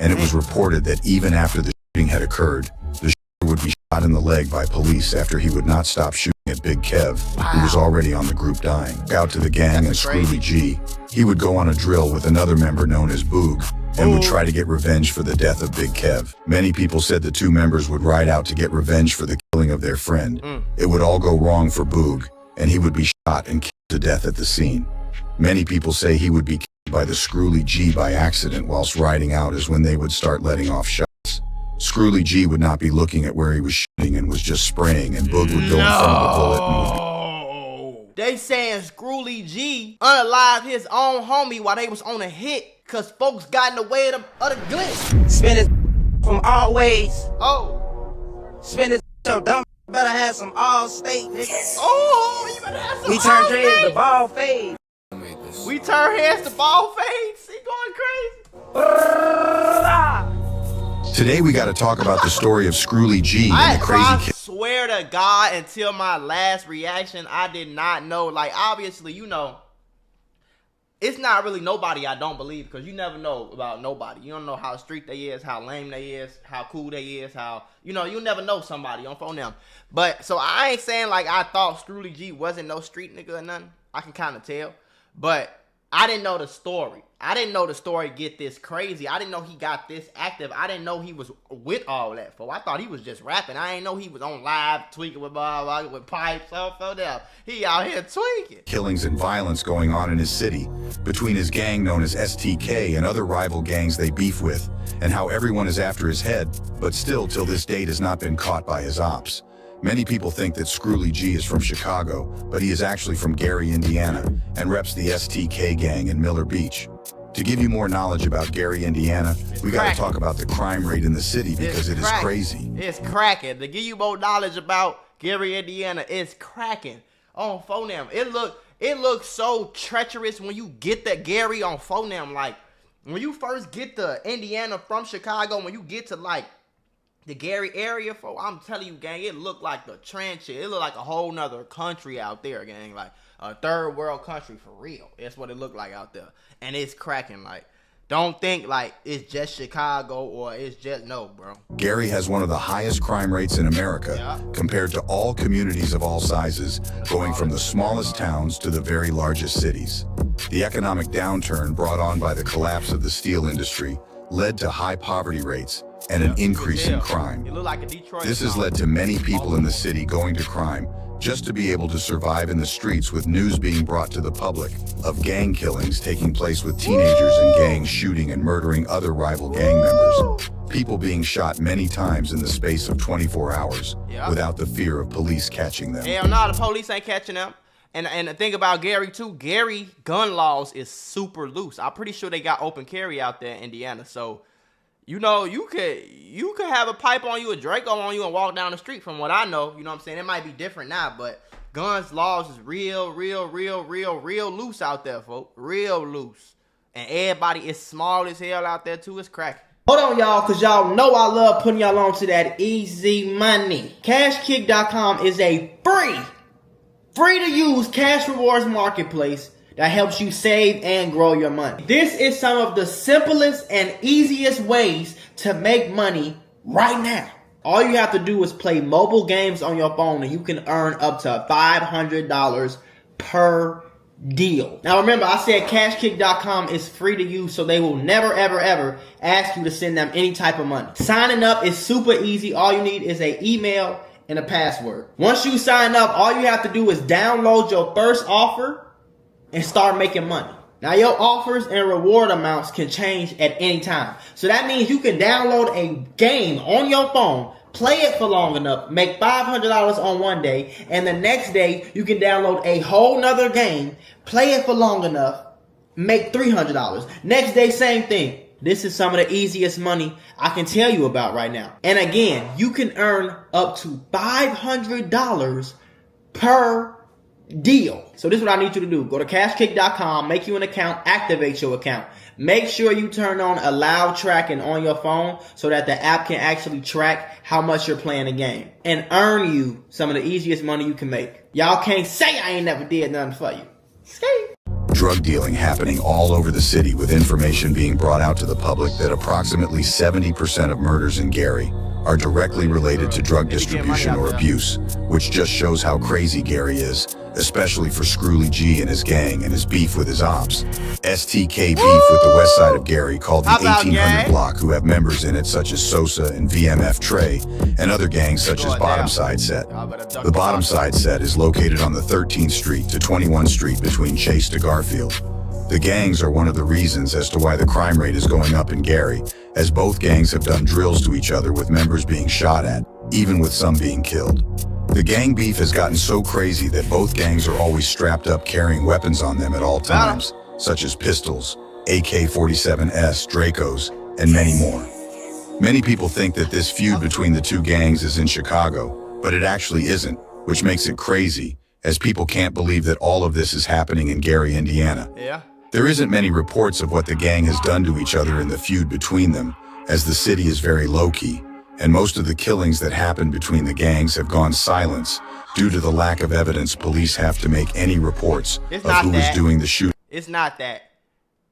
and it was reported that even after the shooting had occurred, the shooter would be shot in the leg by police after he would not stop shooting at Big Kev, who was already on the group dying. Out to the gang and Scrooly G, he would go on a drill with another member known as Boog, and would try to get revenge for the death of Big Kev. Many people said the two members would ride out to get revenge for the killing of their friend. It would all go wrong for Boog, and he would be shot and killed to death at the scene. Many people say he would be killed by the Scrooly G by accident whilst riding out, is when they would start letting off shots. Scrooly G would not be looking at where he was shooting and was just spraying, and Boog would go in front of the bullet and would be... They saying Scrooly G unalived his own homie while they was on a hit cause folks got in the way of the glitch. Spin it from all ways. Oh. Spin it so dumb. Better have some all state niggas. Oh, you better have some We turn all dreads state. to ball fade. We turn heads to ball fades. He going crazy. Today we got to talk about the story of Scrooly G and the crazy kid. I swear to God, until my last reaction, I did not know. Like, obviously, you know, it's not really nobody I don't believe, because you never know about nobody. You don't know how street they is, how lame they is, how cool they is, how, you know, you never know somebody on phone them. But, so I ain't saying like I thought Scrooly G wasn't no street nigga or nothing. I can kind of tell. But I didn't know the story. I didn't know the story get this crazy. I didn't know he got this active. I didn't know he was with all that, for I thought he was just rapping. I didn't know he was on live tweaking with with pipes. So now he out here tweaking. Killings and violence going on in his city, between his gang known as STK and other rival gangs they beef with, and how everyone is after his head, but still till this date has not been caught by his ops. Many people think that Scrooly G is from Chicago, but he is actually from Gary, Indiana, and reps the STK gang in Miller Beach. To give you more knowledge about Gary, Indiana, we got to talk about the crime rate in the city, because it is crazy. It's cracking. To give you more knowledge about Gary, Indiana, it's cracking. On phone them. It looks so treacherous when you get that Gary on phone them. Like, when you first get the Indiana from Chicago, when you get to like the Gary area, for I'm telling you, gang, it looked like the trench. It looked like a whole nother country out there, gang. Like a third world country for real. That's what it looked like out there. And it's cracking. Like, don't think like it's just Chicago or it's just, no, bro. Gary has one of the highest crime rates in America, compared to all communities of all sizes, going from the smallest towns to the very largest cities. The economic downturn brought on by the collapse of the steel industry led to high poverty rates and an increase in crime. This has led to many people in the city going to crime just to be able to survive in the streets, with news being brought to the public of gang killings taking place, with teenagers and gangs shooting and murdering other rival gang members. People being shot many times in the space of 24 hours without the fear of police catching them. Hell no, the police ain't catching them. And the thing about Gary too, Gary gun laws is super loose. I'm pretty sure they got open carry out there in Indiana. So, you know, you could have a pipe on you, a Draco on you, and walk down the street, from what I know. You know what I'm saying? It might be different now, but guns laws is real loose out there, folks. Real loose. And everybody is small as hell out there too. It's cracking. Hold on, y'all, because y'all know I love putting y'all on to that easy money. CashKick.com is a free to use cash rewards marketplace that helps you save and grow your money. This is some of the simplest and easiest ways to make money right now. All you have to do is play mobile games on your phone, and you can earn up to $500 per deal. Now remember, I said CashKick.com is free to use, so they will never ever ask you to send them any type of money. Signing up is super easy. All you need is an email and a password. Once you sign up, all you have to do is download your first offer and start making money. Now your offers and reward amounts can change at any time. So that means you can download a game on your phone, play it for long enough, make $500 on one day, and the next day you can download a whole nother game, play it for long enough, make $300. Next day, same thing. This is some of the easiest money I can tell you about right now. And again, you can earn up to $500 per deal. So this is what I need you to do. Go to CashKick.com, make you an account, activate your account. Make sure you turn on allow tracking on your phone so that the app can actually track how much you're playing the game and earn you some of the easiest money you can make. Y'all can't say I ain't never did nothing for you. Skate. drug dealing happening all over the city, with information being brought out to the public that approximately 70% of murders in Gary are directly related to drug distribution or abuse, which just shows how crazy Gary is, especially for Scrooly G and his gang and his beef with his ops. STK beef with the west side of Gary, called the 1800 block, who have members in it such as Sosa and VMF Trey, and other gangs such as Bottom Side Set. The Bottom Side Set is located on the 13th Street to 21st Street between Chase to Garfield. The gangs are one of the reasons as to why the crime rate is going up in Gary, as both gangs have done drills to each other with members being shot at, even with some being killed. The gang beef has gotten so crazy that both gangs are always strapped up carrying weapons on them at all times, such as pistols, AK-47s, Dracos, and many more. Many people think that this feud between the two gangs is in Chicago, but it actually isn't, which makes it crazy, as people can't believe that all of this is happening in Gary, Indiana. Yeah. There isn't many reports of what the gang has done to each other in the feud between them, as the city is very low-key, and most of the killings that happen between the gangs have gone silent due to the lack of evidence. Police have to make any reports of who is doing the shooting. It's not that.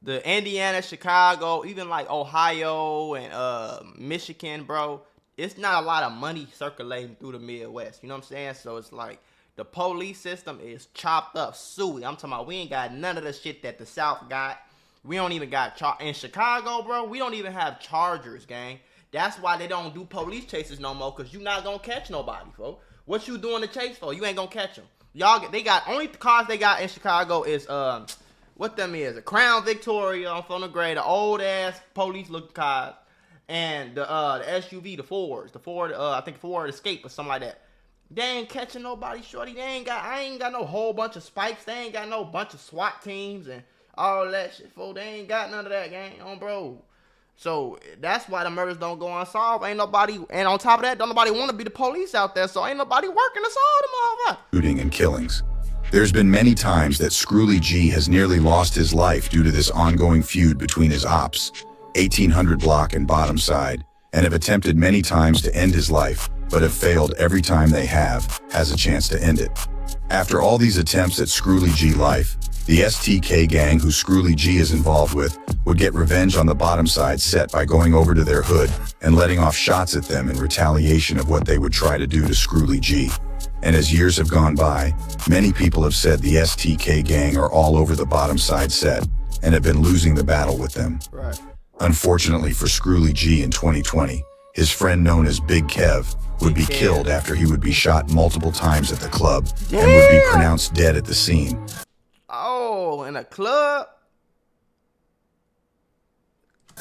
The Indiana, Chicago, even like Ohio and Michigan, bro, it's not a lot of money circulating through the Midwest. You know what I'm saying? So it's like the police system is chopped up, suey. I'm talking about we ain't got none of the shit that the South got. We don't even got in Chicago, bro. We don't even have chargers, gang. That's why they don't do police chases no more, because you not gonna catch nobody, folks. What you doing the chase for? You ain't gonna catch them. They got only cars they got in Chicago is what them is, a Crown Victoria on Phone Gray, the old ass police looking cars, and the SUV, the Fords, I think Ford Escape or something like that. They ain't catching nobody, shorty. I ain't got no whole bunch of spikes. They ain't got no bunch of SWAT teams and all that shit, folks. They ain't got none of that, gang, on bro. So that's why the murders don't go unsolved. Ain't nobody, and on top of that, don't nobody want to be the police out there, so ain't nobody working to solve them all. Shooting and killings. There's been many times that Scrooly G has nearly lost his life due to this ongoing feud between his ops, 1800 block and Bottom Side, and have attempted many times to end his life, but have failed every time they has a chance to end it. After all these attempts at Scrooly G life, the STK gang, who Scrooly G is involved with, would get revenge on the Bottom Side set by going over to their hood and letting off shots at them in retaliation of what they would try to do to Scrooly G. And as years have gone by, many people have said the STK gang are all over the Bottom Side set and have been losing the battle with them. Right. Unfortunately for Scrooly G, in 2020, his friend known as Big Kev would be killed after he would be shot multiple times at the club and would be pronounced dead at the scene. Oh, in a club?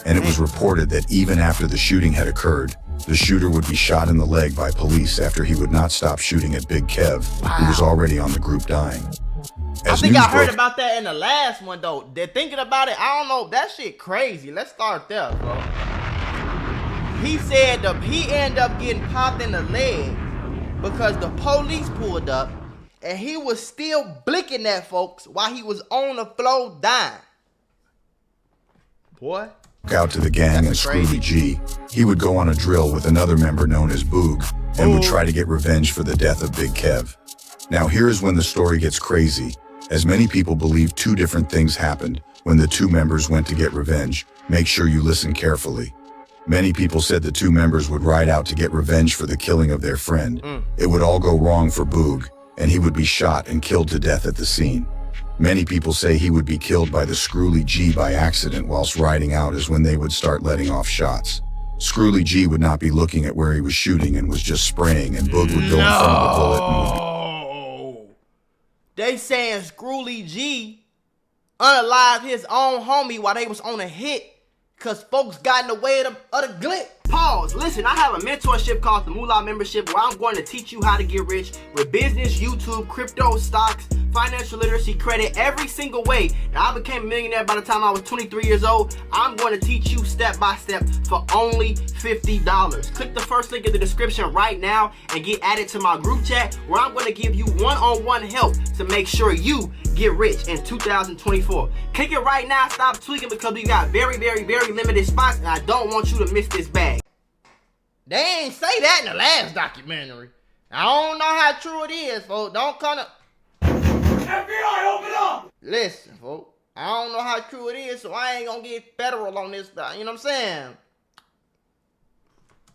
And it was reported that even after the shooting had occurred, the shooter would be shot in the leg by police after he would not stop shooting at Big Kev, who was already on the group dying. I think I heard about that in the last one, though. They're thinking about it. I don't know. That shit crazy. Let's start there, bro. He said he ended up getting popped in the leg because the police pulled up and he was still blinking at folks while he was on the floor dying. Boy. Out to the gang and Scrooly G, he would go on a drill with another member known as Boog and would try to get revenge for the death of Big Kev. Now here is when the story gets crazy, as many people believe two different things happened when the two members went to get revenge. Make sure you listen carefully. Many people said the two members would ride out to get revenge for the killing of their friend. It would all go wrong for Boog, and he would be shot and killed to death at the scene. Many people say he would be killed by the Scrooly G by accident whilst riding out, is when they would start letting off shots. Scrooly G would not be looking at where he was shooting and was just spraying, and Boog would go in front of the bullet and would be... They saying Scrooly G unalived his own homie while they was on a hit because folks got in the way of the glitch. Pause. Listen, I have a mentorship called the Mula membership where I'm going to teach you how to get rich with business, YouTube, crypto, stocks, financial literacy, credit, every single way. Now, I became a millionaire by the time I was 23 years old. I'm going to teach you step by step for only $50. Click the first link in the description right now and get added to my group chat where I'm going to give you one-on-one help to make sure you get rich in 2024. Click it right now. Stop tweaking because we got very, very, very limited spots and I don't want you to miss this bag. They ain't say that in the last documentary. I don't know how true it is, folks. Don't come to... FBI, open up! Listen, folks. I don't know how true it is, so I ain't gonna get federal on this. You know what I'm saying?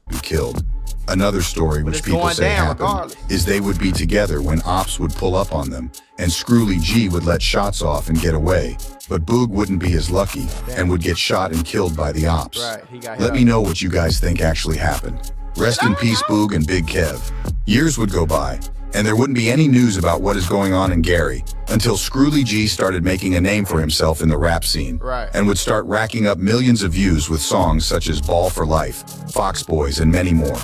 Be killed. Another story But which it's people going say down happened regardless. is they would be together when ops would pull up on them, and Screwly G would let shots off and get away, but Boog wouldn't be as lucky and would get shot and killed by the ops. Right, he got hit Let up. me know what you guys think actually happened. Rest in peace, Boog and Big Kev. Years would go by, and there wouldn't be any news about what is going on in Gary until Screwly G started making a name for himself in the rap scene, Right. and would start racking up millions of views with songs such as Ball for Life, Fox Boys, and many more.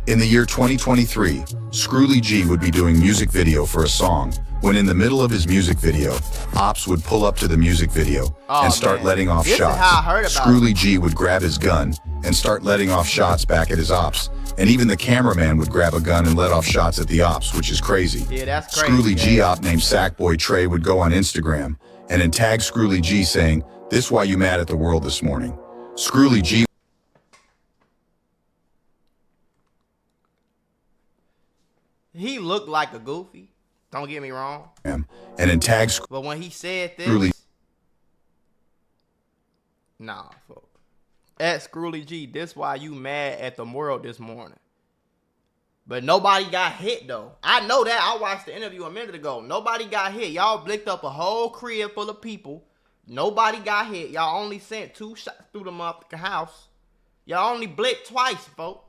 In the year 2023, Screwly G would be doing music video for a song when in the middle of his music video, ops would pull up to the music video and start man. letting off This is shots. how I heard about Screwly G would grab his gun and start letting off shots back at his ops, and even the cameraman would grab a gun and let off shots at the ops, which is crazy. Yeah, that's crazy. Screwly G op named Sackboy Trey would go on Instagram and then tag Screwly G saying, "This why you mad at the world this morning." Screwly G He looked like a goofy. Don't get me wrong. and then tag But when he said this, Screwly nah, folks. At Screwly G, this why you mad at the world this morning. But nobody got hit though. I know that. I watched the interview a minute ago. Nobody got hit. Y'all blicked up a whole crib full of people. Nobody got hit. Y'all only sent 2 shots through the motherfucking house. Y'all only blicked twice, folks.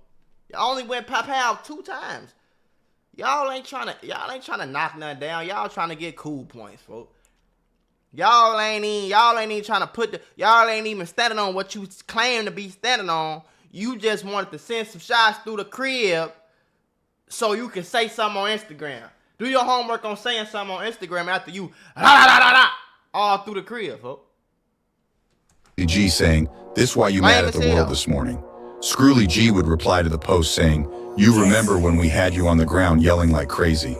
Y'all only went pow 2 times. Y'all ain't trying to knock nothing down. Y'all trying to get cool points, folks. Y'all ain't even trying to y'all ain't even standing on what you claim to be standing on. You just wanted to send some shots through the crib so you can say something on Instagram. Do your homework on saying something on Instagram after you all through the crib, folks. G saying, "This why you Lame mad at as the hell. world this morning." Screwly G would reply to the post saying, "You remember when we had you on the ground yelling like crazy?"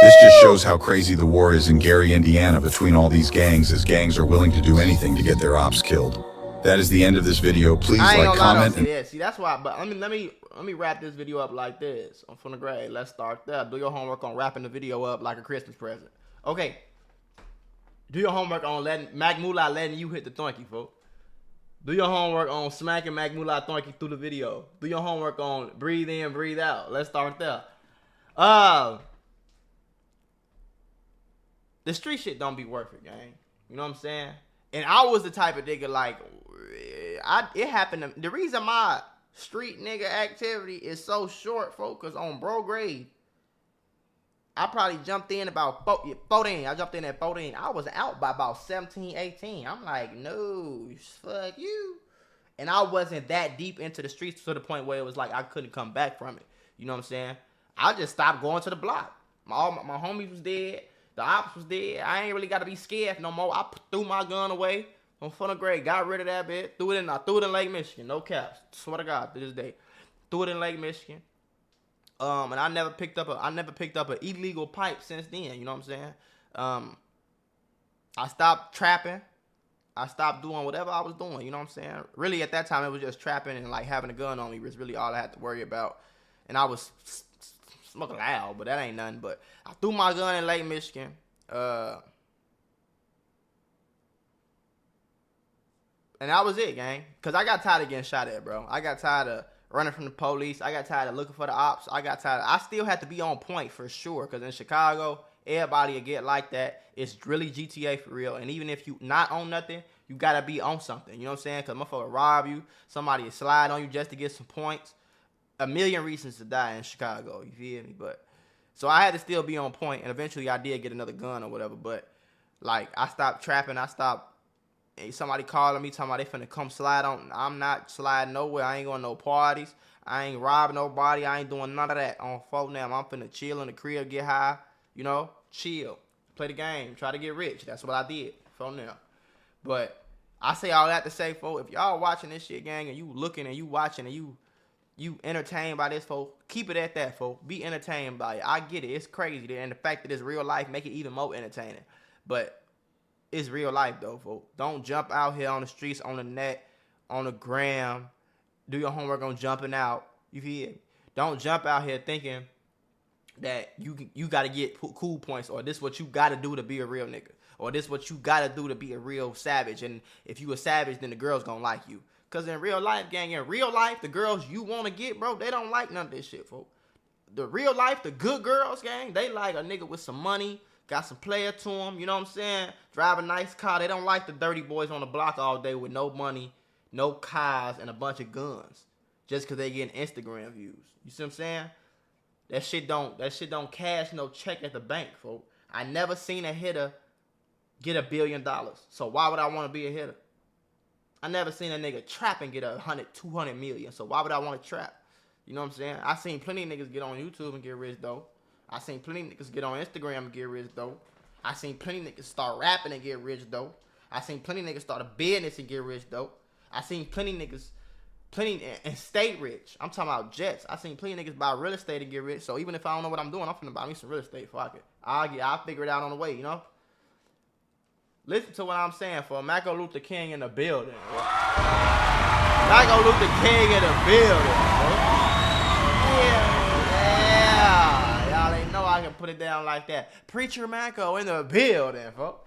This just shows how crazy the war is in Gary, Indiana between all these gangs, as gangs are willing to do anything to get their ops killed. That is the end of this video. Please I ain't like, gonna lie, comment, though. and See that's why. But let me wrap this video up like this. I'm from the grade. Let's start there. Do your homework on wrapping the video up like a Christmas present. Okay. Do your homework on Mula letting you hit the donkey, folks. Do your homework on smacking Mula donkey through the video. Do your homework on breathe in, breathe out. Let's start there. The street shit don't be worth it, gang. You know what I'm saying? And I was the type of nigga like, it happened. The reason my street nigga activity is so short, focus on bro grade. I probably jumped in about 14. I jumped in at 14. I was out by about 17, 18. I'm like, no, fuck you. And I wasn't that deep into the streets to the point where it was like I couldn't come back from it. You know what I'm saying? I just stopped going to the block. My homies was dead. The ops was dead. I ain't really got to be scared no more. I threw my gun away on front of grade. Got rid of that bitch. I threw it in Lake Michigan. No caps. Swear to God, to this day. Threw it in Lake Michigan. And I never picked up an illegal pipe since then. You know what I'm saying? I stopped trapping. I stopped doing whatever I was doing. You know what I'm saying? Really, at that time, it was just trapping and like having a gun on me was really all I had to worry about. And I was smoking loud, but that ain't nothing. But I threw my gun in Lake Michigan. And that was it, gang. Because I got tired of getting shot at, bro. I got tired of running from the police. I got tired of looking for the ops. I still had to be on point for sure. Because in Chicago, everybody will get like that. It's really GTA for real. And even if you not on nothing, you got to be on something. You know what I'm saying? Because motherfucker rob you. Somebody will slide on you just to get some points. A million reasons to die in Chicago. You feel me? But so I had to still be on point. And eventually I did get another gun or whatever. But like I stopped trapping. Somebody calling me, talking about they finna come slide on. I'm not sliding nowhere. I ain't going to no parties. I ain't robbing nobody. I ain't doing none of that on phone now. I'm finna chill in the crib, get high, you know, chill, play the game, try to get rich. That's what I did phone now. But I say all that to say, folks, if y'all watching this shit, gang, and you looking and you watching and you entertained by this, folks, keep it at that, folks. Be entertained by it. I get it. It's crazy. And the fact that it's real life make it even more entertaining. But it's real life, though, folks. Don't jump out here on the streets, on the net, on the gram. Do your homework on jumping out. You feel me? Don't jump out here thinking that you got to get cool points or this is what you got to do to be a real nigga. or this what you gotta do to be a real savage. And if you a savage, then the girls gonna like you. Cause in real life, gang, in real life, the girls you wanna get, bro, they don't like none of this shit, folks. The real life, the good girls, gang, they like a nigga with some money, got some player to them, you know what I'm saying? Drive a nice car. They don't like the dirty boys on the block all day with no money, no cars, and a bunch of guns. Just because they getting Instagram views. You see what I'm saying? That shit don't cash no check at the bank, folks. I never seen a hitter get $1 billion. So why would I want to be a hitter? I never seen a nigga trap and get 100, 200 million. So why would I want to trap? You know what I'm saying? I seen plenty of niggas get on YouTube and get rich, though. I seen plenty of niggas get on Instagram and get rich, though. I seen plenty of niggas start rapping and get rich, though. I seen plenty of niggas start a business and get rich, though. I seen plenty of niggas, and stay rich. I'm talking about jets. I seen plenty of niggas buy real estate and get rich. So even if I don't know what I'm doing, I'm finna buy me some real estate. Fuck it. I'll figure it out on the way, you know? Listen to what I'm saying for Martin Luther King in the building. Martin Luther King in the building, bro. Yeah. Y'all ain't know I can put it down like that. Preacher Mako in the building, folks.